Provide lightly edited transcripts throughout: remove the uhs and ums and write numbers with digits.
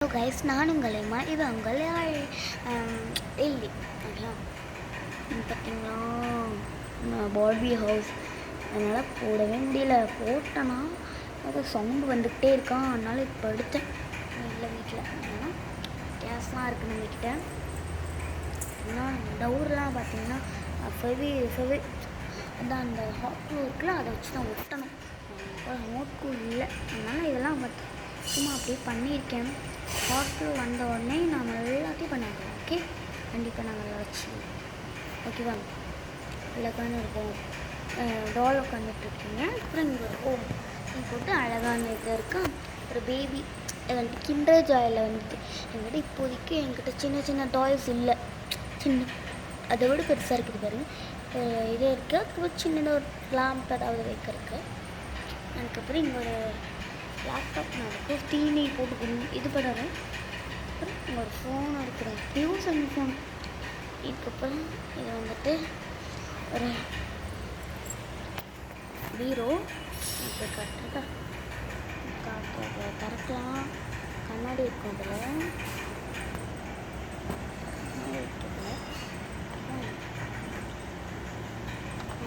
Hello guys, நான் உங்களைம்மா. இது உங்கள் டெய்லி ஓகேவா? பார்த்தீங்களா, பார்பி ஹவுஸ் என்னால் போடவே முடியல. போட்டேன்னா அது சவுண்டு வந்துக்கிட்டே இருக்கான். அதனால் இப்போ எடுத்தேன். இல்லை வீட்டில் ஏன்னா கேஸ்லாம் இருக்குது நம்மக்கிட்ட. ஆனால் டவுர்லாம் பார்த்தீங்கன்னா அதான் அந்த ஹாட் க்ளூ இருக்குல்ல, அதை வச்சு தான் ஒட்டணும். ஹாட் க்ளூ இல்லை, அதனால் இதெல்லாம் சும்மா அப்படியே பண்ணியிருக்கேன். ஹாட் க்ளூ வந்த உடனே நாம் எல்லாத்தையும் பண்ணாங்க. ஓகே, கண்டிப்பாக நாங்கள் வச்சு ஓகேவா? இல்லை உட்காந்து இருப்போம். டால் உட்காந்துட்ருக்கீங்க. அப்புறம் இங்கே ஒரு ஹோம் போட்டு அழகான இது இருக்கா. ஒரு பேபி வந்துட்டு கிண்டர் ஜாயில் வந்துட்டு என்கிட்ட இப்போதைக்கு என்கிட்ட சின்ன சின்ன டாய்ஸ் இல்லை. சின்ன அதை விட பெருசாக இருக்குது பாருங்க. இதே இருக்குது. அதுக்கப்புறம் சின்னதாக ஒரு லேம்ப் ஏதாவது வைக்கிறதுக்கு. அதுக்கப்புறம் இங்கே ஒரு லேப்டாப் நடக்கும். டிவி போட்டு இது பண்ணுறேன். அப்புறம் இங்கே ஒரு ஃபோன் இருக்கிறேன். யூசன் ஃபோன். இதுக்கப்புறம் இது வந்துட்டு ஒரு பீரோ. இப்போ கட்டுறதா திறக்கலாம். கண்ணாடி இருக்கும். அதில்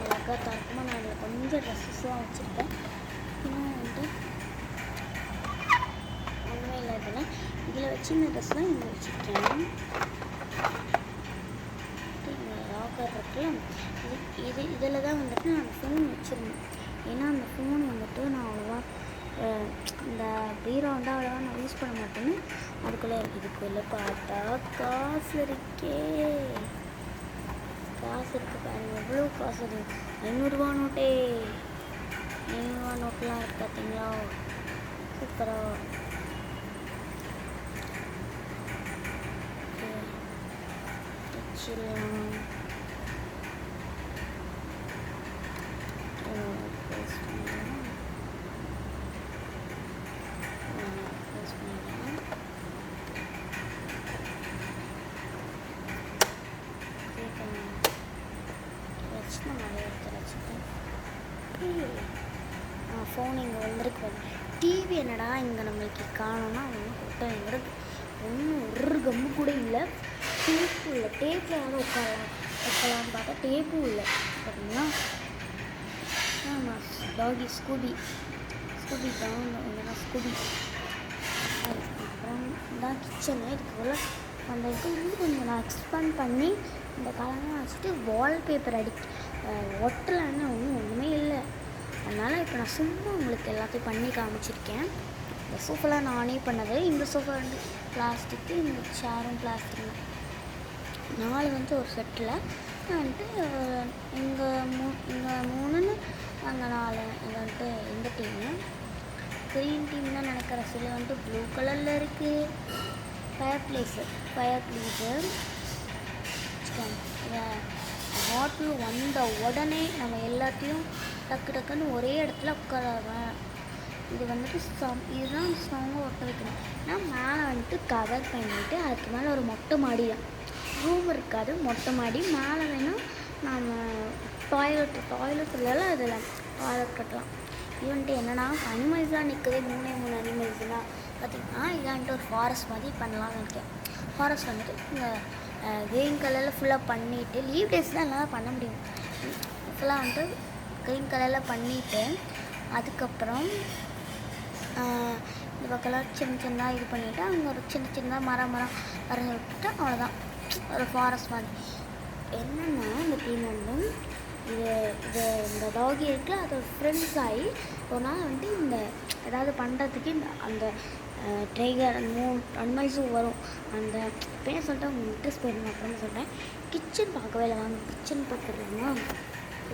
அழகாக திறக்குமா. நான் அதில் கொஞ்சம் ட்ரெஸ்ஸஸ்லாம் வச்சுருக்கேன். இன்னும் வந்துட்டு உண்மையில் இதில் வச்சு இந்த ட்ரெஸ்லாம் இங்கே வச்சுருக்கேன். லாக்கர் இருக்குல்ல, இதில் தான் வந்துட்டு நான் ஃபோன் வச்சுருந்தேன். ஏன்னா அந்த ஃபோன் வந்துட்டு நான் அவ்வளோவா இந்த பீரோ வந்து அவ்வளோவா நான் யூஸ் பண்ண மாட்டேன்னு அதுக்குள்ளே இதுக்குள்ளே பார்த்தா காசு இருக்கே. காசு இருக்குது பாருங்க. எவ்வளோ காசு இருக்குது. 500 நோட்டே. 500 நோட்டெலாம் இருக்குது பார்த்தீங்களா? சூப்பராக வச்சிடலாம். ஃபோன் இங்கே வந்துருக்கு. டிவி என்னடா இங்கே நம்மளுக்கு காணோன்னா ஒன்றும் கூட்டம் எங்கிறது ஒன்றும் ஒரு கம்மு கூட இல்லை. டேப்பும் இல்லை. டேப்பில் யாரும் வைக்கலான்னு பார்த்தா டேப்பும் இல்லை. பார்த்தீங்களா? ஆமாம், டாகி ஸ்கூபி தான் என்னன்னா ஸ்கூபி. அதுக்கப்புறம் இதான் கிச்சனு. இதுக்குள்ள அந்த இது கொஞ்சம் நான் எக்ஸ்பேண்ட் பண்ணி இந்த காலமாக வச்சுட்டு வால்பேப்பர் ஒட்டலைன்னு ஒன்றுமே இல்லை. அதனால் இப்போ நான் சும்மா உங்களுக்கு எல்லாத்தையும் பண்ணி காமிச்சிருக்கேன். இந்த சோஃபாலாம் நானே பண்ணது. இந்த சோஃபா வந்து பிளாஸ்டிக்கு, இந்த சேரும் பிளாஸ்டிக் தான். 4 வந்து ஒரு செட்டில் வந்துட்டு இங்கே 3ன்னு அங்கே 4. இது வந்துட்டு இந்த டீமு க்ரீன் டீம் தான் நினைக்கிற. சில வந்துட்டு ப்ளூ கலரில் இருக்குது. ஃபயர் ப்ளேஸு ஹாட்டில் வந்த உடனே நம்ம எல்லாத்தையும் டக்குன்னு ஒரே இடத்துல உட்காருவேன். இது வந்துட்டு இதுதான் ஸ்ட்ராங்காக ஒட்ட வைக்கணும். நான் மேலே வந்துட்டு கவர் பண்ணிவிட்டு அதுக்கு மேலே ஒரு மொட்டை மாடி ரூம் இருக்காது. மொட்டை மாடி மேலே வேணும். நாம் டாய்லெட் இல்லைல்ல, அதில் டாய்லெட் கட்டலாம். இது வந்துட்டு என்னென்னா அனிமல்ஸ்லாம் நிற்குது. 3 அனிமல்ஸ்லாம் பார்த்திங்கன்னா இதான்ட்டு ஒரு ஃபாரஸ்ட் மாதிரி பண்ணலாம்னு இருக்கேன். ஃபாரஸ்ட் வந்துட்டு இந்த க்ரீன் கலரில் ஃபுல்லாக பண்ணிவிட்டு லீவ் டேஸ் தான் எல்லாம் பண்ண முடியும். ஃபுல்லாக வந்துட்டு க்ரீன் கலரில் பண்ணிவிட்டு அதுக்கப்புறம் இந்த பக்கம்லாம் சின்னதாக இது பண்ணிவிட்டு அங்கே ஒரு சின்னதாக மரம் வரைஞ்சி விட்டுட்டு அவ்வளோதான். ஒரு ஃபாரஸ்ட் மாதிரி. என்னென்னா இந்த டீம் வந்து இந்த டாகி இருக்குது. அதோட ஃப்ரெண்ட்ஸ் ஆகி ஒரு நாள் வந்துட்டு இந்த ஏதாவது பண்ணுறதுக்கு அந்த டைகர் அந்த 3 அனிமல்ஸும் வரும். அந்த பேர் சொல்லிட்டு அவங்க இன்ட்ரெஸ்ட் போயிடணும் அப்படின்னு சொல்கிறேன். கிச்சன் பார்க்கவே இல்லை. வாங்க கிச்சன் பார்க்குறதுமா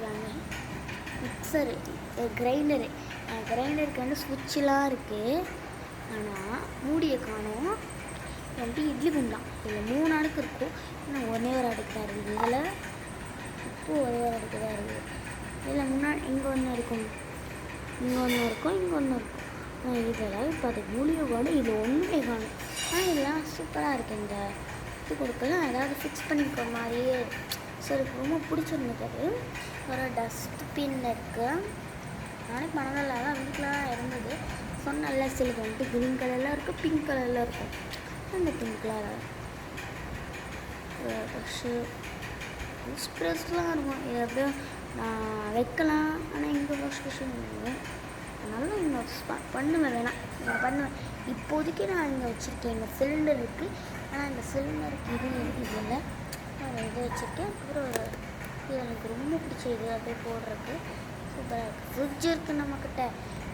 வாங்க. மிக்சரு, கிரைண்டருக்கு வந்து ஸ்விட்செலாம் இருக்குது. ஆனால் மூடியை காணோம். வந்துட்டு இட்லி குண்டான். இதில் 3 அடுக்கு இருக்கும். இன்னும் ஒரே ஒரு அடுக்கு தான் இருக்குது. இதில் இப்போது ஒரே ஒரு அடுக்கு தான் இருக்குது. இதில் முன்னாடி இங்கே ஒன்று இருக்கும். இதெல்லாம் இப்போ அது மூலிகை காணும். இது ஒன்றுமே காணும். ஆனால் இதெல்லாம் சூப்பராக இருக்குது. இந்த இது கொடுக்கலாம் ஏதாவது ஃபிக்ஸ் பண்ணிக்கிற மாதிரியே. சரி, ரொம்ப பிடிச்சிருந்தது. ஒரு டஸ்ட்பின் இருக்குது. நாளைக்கு மனநல வீட்டில் இருந்தது. ஸோ சொன்னல சிலது வந்துட்டு க்ரீன் கலரில் இருக்குது, பிங்க் கலரில் இருக்கும். அந்த பிங்க் கலர் ப்ரஷ்ஷு ப்ரெஷ்லாம் இருக்கும். இது எப்படியோ நான் வைக்கலாம், ஆனால் இங்கே ப்ரஷ் இல்லை. அதனால இங்கே பண்ணுவேன், வேணாம் நான் பண்ணுவேன். இப்போதைக்கு நான் இங்கே வச்சுருக்கேன். எங்கள் சிலிண்டர் இருக்குது, ஆனால் இந்த சிலிண்டருக்கு இது இல்லை. நான் இது வச்சுருக்கேன். அப்புறம் இது எனக்கு ரொம்ப பிடிச்ச இது அப்படியே போடுறதுக்கு சூப்பராக இருக்குது. ஃப்ரிட்ஜ் இருக்குது நம்மக்கிட்ட,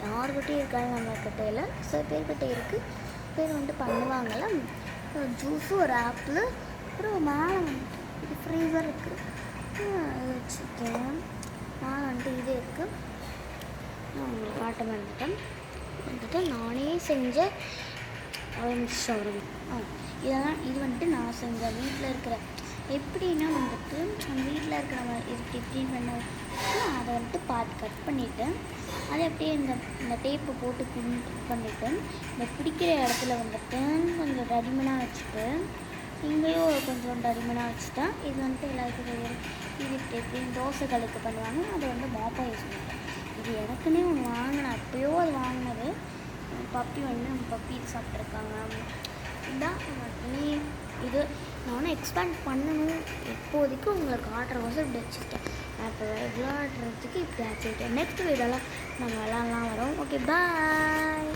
யாருக்கிட்டே இருக்காது நம்மக்கிட்ட இல்லை, சில பேர்கிட்ட இருக்குது. பேர் வந்துட்டு பண்ணுவாங்கள்ல. ஜூஸு, ஒரு ஆப்பிள், அப்புறம் மேலே வந்துட்டு இது ஃப்ரீசர் இருக்குது. இது வச்சுருக்கேன். மேலே வந்துட்டு இது இருக்குது. நான் உங்களுக்கு காட்ட மாட்டேன். வந்துட்டு நானே செஞ்ச ஷவர்மா. இதெல்லாம் இது வந்துட்டு நான் செஞ்சேன். வீட்டில் இருக்கிற எப்படின்னா வந்துட்டு நம்ம வீட்டில் இருக்கிற இதுக்கு எப்படின்னு பண்ண அதை வந்துட்டு பார்த்து கட் பண்ணிவிட்டேன். அதை அப்படியே இந்த டேப்பை போட்டு பண்ணிவிட்டு இந்த பிடிக்கிற இடத்துல வந்துட்டு கொஞ்சம் தடிமனாக வச்சுட்டு இங்கேயும் கொஞ்சம் தடிமனாக வச்சுட்டேன். இது வந்துட்டு எல்லாத்துக்கும் இது எப்படின்னு தோசை கலுக்கு பண்ணுவாங்க, அதை வந்து மாப்பாக யூஸ் பண்ணிட்டேன். இது எனக்குன்னே ஒன்று வாங்கினேன், அப்போயோ அது வாங்கினது. பப்பி வந்து நம்ம பப்பி இது சாப்பிட்ருக்காங்க. இதுதான் இது நானும் எக்ஸ்பேண்ட் பண்ணணும். இப்போதைக்கு உங்களுக்கு காட்டுறவங்க இப்படி வச்சுருக்கேன். நான் இப்போ விளையாடுறதுக்கு இப்படி வச்சுருக்கேன். நெக்ஸ்ட் வீடியோவில் நம்ம விளாட்லாம் வரோம். ஓகே, பாய்.